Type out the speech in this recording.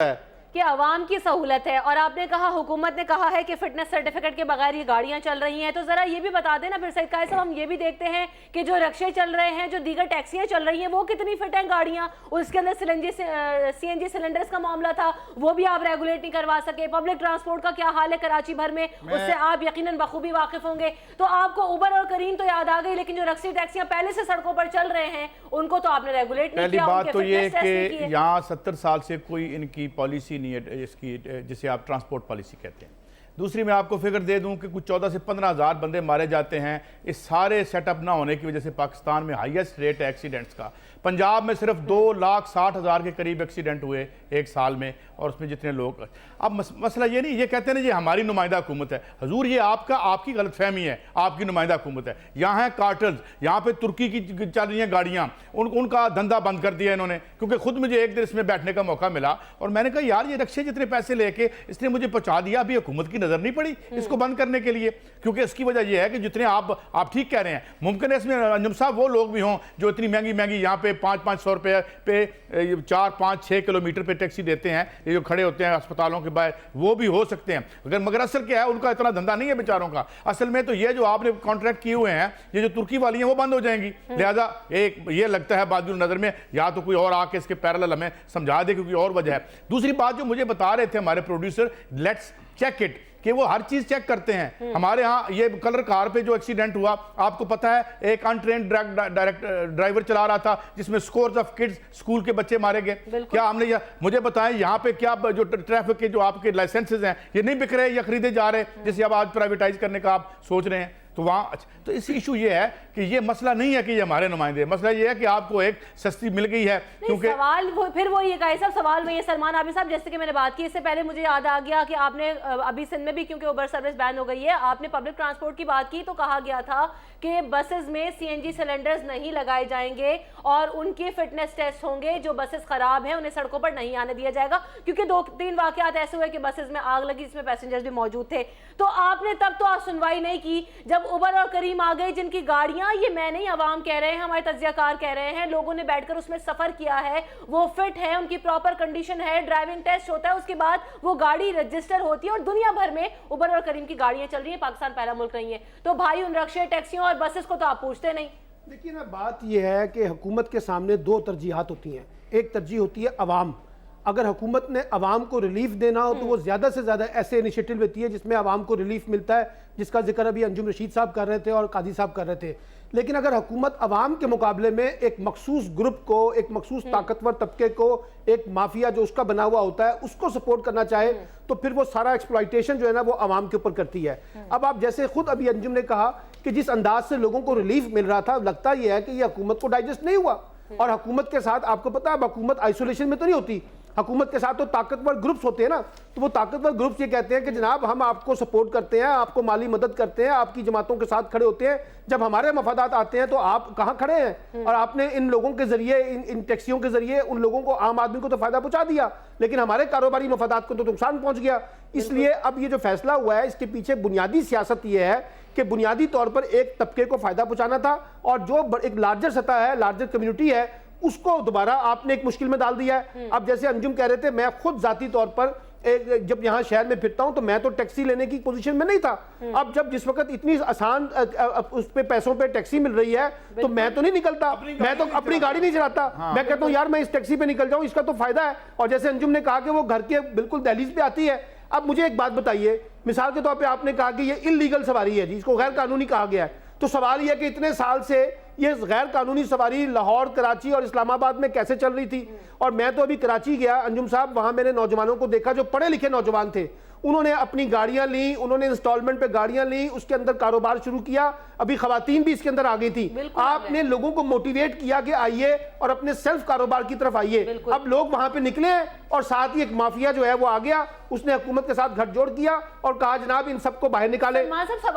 है कि आवाम की सहूलत है। और आपने कहा, हुकूमत ने कहा है कि फिटनेस सर्टिफिकेट के बगैर ये गाड़ियां चल रही हैं, तो जरा ये भी बता देना फिर सईद कायद साहब, हम ये भी देखते हैं कि जो रिक्शे चल रहे हैं, जो दीगर टैक्सियां चल रही हैं, वो कितनी फिट हैं गाड़ियां, उसके अंदर सीएनजी सिलेंडर्स का मामला था, वो भी आप रेगुलेट नहीं करवा सके। पब्लिक ट्रांसपोर्ट का क्या हाल है कराची भर में, उससे आप यकीनन बखूबी वाकिफ होंगे। तो आपको उबर और करीम तो याद आ गई, लेकिन जो रिक्शे टैक्सियां पहले से सड़कों पर चल रहे हैं उनको तो आपने रेगुलेट नहीं किया। पहली बात तो ये कि यहाँ 70 साल से कोई इनकी पॉलिसी नहीं है, इसकी जिसे आप ट्रांसपोर्ट पॉलिसी कहते हैं। दूसरी मैं आपको फिगर दे दूं कि कुछ 14 से 15 हज़ार बंदे मारे जाते हैं। इस सारे सेटअप ना होने की वजह से पाकिस्तान में हाईएस्ट रेट है एक्सीडेंट्स का। पंजाब में सिर्फ 2,60,000 के करीब एक्सीडेंट हुए एक साल में, और उसमें जितने लोग। अब मसला ये नहीं, ये कहते हैं ना ये हमारी नुमाइंदा हुकूमत है। हजूर ये आपकी गलतफहमी है, आपकी नुमाइंदा हुकूमत है। यहाँ है कार्टल्स, यहाँ पे तुर्की की चल रही हैं गाड़ियाँ, उनका धंधा बंद कर दिया इन्होंने। क्योंकि खुद मुझे एक दिन इसमें बैठने का मौका मिला और मैंने कहा यार ये रिक्शे जितने पैसे लेके इसने मुझे पहुँचा दिया, अभी हुकूमत की नजर नहीं पड़ी इसको बंद करने के लिए। क्योंकि इसकी वजह यह है कि जितने आप ठीक कह रहे हैं, मुमकिन है इसमें अंजुम साहब वो लोग भी हों जो इतनी महंगी यहाँ पे 500-500 रुपये पे 4-5-6 किलोमीटर पे टैक्सी देते हैं, ये जो खड़े होते हैं अस्पतालों के बाहर, वो भी हो सकते हैं। मगर असल क्या है, उनका इतना धंधा नहीं है बेचारों का। असल में तो ये जो आपने कॉन्ट्रैक्ट किए हुए हैं, ये जो तुर्की वाली हैं वो बंद हो जाएंगी। लिहाजा एक ये लगता है बाजुल नजर में, या तो कोई और आके इसके पैरेलल हमें समझा दे, क्योंकि और वजह है। दूसरी बात जो मुझे बता रहे थे हमारे प्रोड्यूसर, लेट्स चेक इट, कि वो हर चीज चेक करते हैं। हमारे यहाँ ये कलर कार पे जो एक्सीडेंट हुआ, आपको पता है एक अनट्रेन्ड ड्राइवर चला रहा था जिसमें स्कोर्स ऑफ किड्स, स्कूल के बच्चे मारे गए। क्या हमने मुझे बताएं यहाँ पे क्या जो ट्रैफिक के जो आपके लाइसेंसेज हैं ये नहीं बिक रहे या खरीदे जा रहे, जिसे अब आज प्राइवेटाइज करने का आप सोच रहे हैं। तो वहाँ तो इस इशू ये है कि ये मसला नहीं है कि ये हमारे नुमाइंदे, मसला ये है कि आपको एक सस्ती मिल गई है। क्योंकि सवाल फिर वो ये कायद साहब, सवाल वही है सलमान आबिद साहब, जैसे कि मैंने बात की इससे पहले मुझे याद आ गया कि आपने अभी सिंध में भी, क्योंकि उबर सर्विस बैन हो गई है, आपने पब्लिक ट्रांसपोर्ट की बात की तो कहा गया था कि बसेस में सीएनजी सिलेंडर्स नहीं लगाए जाएंगे और उनके फिटनेस टेस्ट होंगे। जो बसेस खराब हैं उन्हें सड़कों पर नहीं आने दिया जाएगा, क्योंकि 2-3 वाकयात ऐसे हुए कि बसेस में आग लगी जिसमें पैसेंजर्स भी मौजूद थे। तो आपने तब तो सुनवाई नहीं की जब उबर और करीम आ गए, जिनकी गाड़ियां, ये मैं नहीं अवाम कह रहे हैं, हमारे तज्जियाकार कह रहे हैं, लोगों ने बैठकर उसमें सफर किया है, वो फिट है, उनकी प्रॉपर कंडीशन है, ड्राइविंग टेस्ट होता है, उसके बाद वो गाड़ी रजिस्टर होती है और दुनिया भर में उबर और करीम की गाड़ियां चल रही है। पाकिस्तान पहला मुल्क नहीं है। तो भाई उन रिक्शे, टैक्सियों और बसेस को तो आप पूछते नहीं। देखिए ना, बात यह है कि हुकूमत के सामने 2 तरजीहात होती हैं। एक तरजीह होती है अवाम। अगर हुकूमत ने अवाम को रिलीफ देना हो तो वो ज़्यादा से ज़्यादा ऐसे इनिशिएटिव लेती है जिसमें अवाम को रिलीफ मिलता है, जिसका जिक्र अभी अंजुम रशीद साहब कर रहे थे और काजी साहब कर रहे थे। लेकिन अगर हुकूमत अवाम के मुकाबले में एक मखसूस ग्रुप को, एक मखसूस ताकतवर तबके को, एक माफिया जो उसका बना हुआ होता है, उसको सपोर्ट करना चाहे तो फिर वो सारा एक्सप्लॉइटेशन जो है ना वो अवाम के ऊपर करती है। अब आप जैसे खुद अभी अंजुम ने कहा कि जिस अंदाज से लोगों को रिलीफ मिल रहा था, लगता यह है कि ये हुकूमत को डाइजेस्ट नहीं हुआ। और हुकूमत के साथ आपको पता है, हुकूमत आइसोलेशन में तो नहीं होती, हुकूमत के साथ तो ताकतवर ग्रुप्स होते हैं ना। तो वो ताकतवर ग्रुप्स ये कहते हैं कि जनाब हम आपको सपोर्ट करते हैं, आपको माली मदद करते हैं, आपकी जमातों के साथ खड़े होते हैं। जब हमारे मफादात आते हैं तो आप कहाँ खड़े हैं? और आपने इन लोगों के जरिए, इन टैक्सियों के जरिए उन लोगों को, आम आदमी को तो फायदा पहुंचा दिया, लेकिन हमारे कारोबारी मफादात को तो नुकसान पहुंच गया। इसलिए अब ये जो फैसला हुआ है, इसके पीछे बुनियादी सियासत ये है कि बुनियादी तौर पर एक तबके को फायदा पहुंचाना था, और जो एक लार्जर सतह है, लार्जर कम्युनिटी है, उसको दोबारा आपने एक मुश्किल में डाल दिया है। अब जैसे अंजुम कह रहे थे, मैं खुद जाती तौर पर जब यहाँ शहर में फिरता हूं तो मैं तो टैक्सी लेने की पोजीशन में नहीं था। अब जब जिस वक्त इतनी आसान उस पे पैसों पे टैक्सी मिल रही है तो मैं तो नहीं निकलता, मैं तो अपनी गाड़ी नहीं चलाता। मैं कहता हूँ यार मैं इस टैक्सी पे निकल जाऊं, इसका तो फायदा है। और जैसे अंजुम ने कहा कि वो घर के बिल्कुल दहलीज पे आती है। अब मुझे एक बात बताइए, मिसाल के तौर पर आपने कहा कि ये इल्लीगल सवारी है, जिसको गैर कानूनी कहा गया है, तो सवाल यह है कि इतने साल से ये गैर कानूनी सवारी लाहौर, कराची और इस्लामाबाद में कैसे चल रही थी? और मैं तो अभी कराची गया अंजुम साहब, वहां मैंने नौजवानों को देखा जो पढ़े लिखे नौजवान थे। उन्होंने अपनी गाड़ियां ली, उन्होंने इंस्टॉलमेंट पे गाड़ियां ली, उसके अंदर कारोबार शुरू किया। अभी खवातीन भी इसके अंदर आ गई थी। आपने लोगों को मोटिवेट किया कि आइए और अपने सेल्फ कारोबार की तरफ आइए। अब लोग वहां पे निकले और साथ ही एक माफिया जो है वो आ गया, उसने हुकूमत के साथ गठजोड़ किया और कहा जनाब इन सबको बाहर निकाले।